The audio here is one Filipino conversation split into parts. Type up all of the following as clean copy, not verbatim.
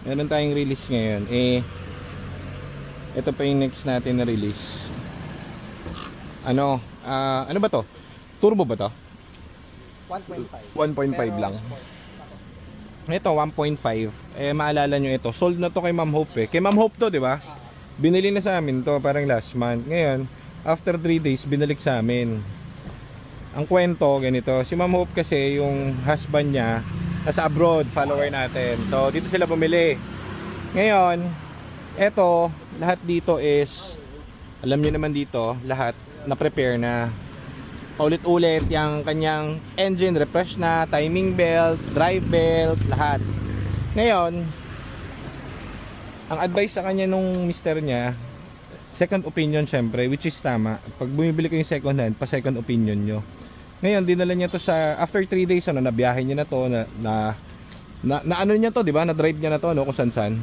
Meron tayong release ngayon. Ito pa yung next natin na release. Ano ba to? Turbo ba to? 1.5. 1.5 lang. Ito 1.5. Maalala nyo ito. Sold na to kay Ma'am Hope eh. Kay Ma'am Hope to, di ba? Binili na sa amin to parang last month. Ngayon, after 3 days, binalik sa amin. Ang kwento, ganito. Si Ma'am Hope kasi, yung husband niya, nasa abroad, follower natin. So, dito sila bumili. Ngayon, eto, lahat dito is, alam niyo naman dito, lahat na-prepare na. Paulit-ulit yung kanyang engine, refresh na, timing belt, drive belt, lahat. Ngayon, ang advice sa kanya nung mister niya, second opinion syempre, which is tama. Pag bumibili ko yung second hand, pa second opinion nyo. Ngayon, dinala niya to sa, after 3 days, nabiyahe niya na to, na ano niya to, di ba? Na-drive niya na to, no? Kung san-san.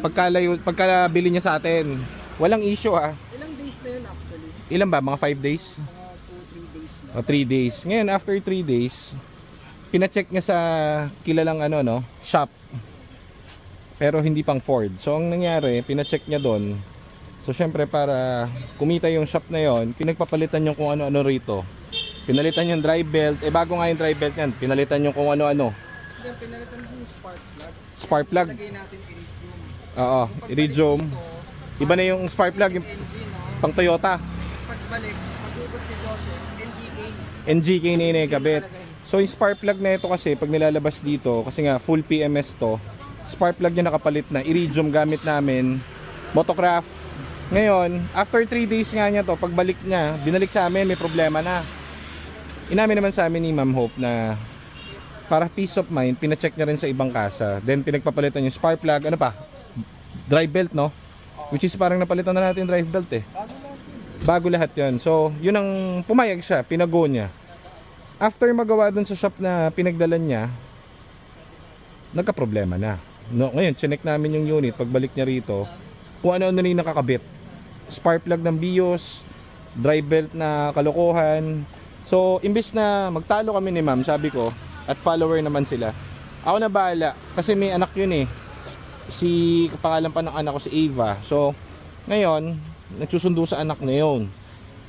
Pagkabili niya sa atin, walang issue ha. Ilang days na yun actually? Ilan ba? Mga 5 days? 2-3 days na. O 3 days. Ngayon, after 3 days, pina-check niya sa kilalang shop. Pero hindi pang Ford. So, ang nangyari, pina-check niya doon. So, syempre, para kumita yung shop na yon, pinagpapalitan yung kung ano-ano rito. Pinalitan yung drive belt. Bago nga yung drive belt yan, pinalitan yung kung ano-ano. Then, pinalitan yung spark plug. Spark plug. Lagay natin iridium. Oo, iridium. Iba na yung spark plug, yung Engine, no? pang Toyota. Pagbalik, pag-ubot ni Joseph, NGK. NGK na yun kabit. So, yung spark plug na ito kasi, pag nilalabas dito, kasi nga, full PMS to, spark plug niya nakapalit na, iridium gamit namin, Motocraft. Ngayon, after 3 days nga niya to, pagbalik niya, binalik sa amin, may problema na. Inamin naman sa amin ni Ma'am Hope na para peace of mind, pina-check niya rin sa ibang kasa. Then pinagpapalitan yung spark plug, ano pa? Drive belt, no? Which is parang napalitan na natin drive belt eh. Bago lahat 'yon. So, yun ang pumayag siya, pinago niya. After magawa dun sa shop na pinagdalan niya, nagka-problema na. No, ngayon, chinek namin yung unit, pagbalik niya rito, kung ano-ano rin nakakabit. Spark plug ng BIOS, drive belt na kalokohan. So, imbis na magtalo kami ni ma'am, sabi ko, at follower naman sila, ako na bahala, kasi may anak yun eh. Pangalan pa ng anak ko si Ava. So, ngayon, nagsusundo sa anak na yun.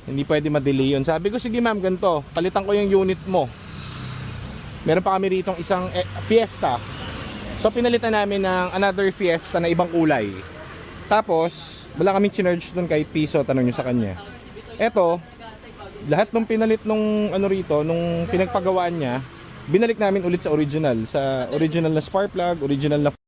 Hindi pwede ma-delay yun. Sabi ko, sige ma'am, ganito, palitan ko yung unit mo. Meron pa kami rito isang Fiesta. So, pinalitan namin ng another Fiesta na ibang kulay. Tapos, wala kaming charge dun kahit piso, tanong nyo sa kanya. Eto, lahat nung pinalit nung rito, nung pinagpagawaan niya, binalik namin ulit sa original na spark plug, original na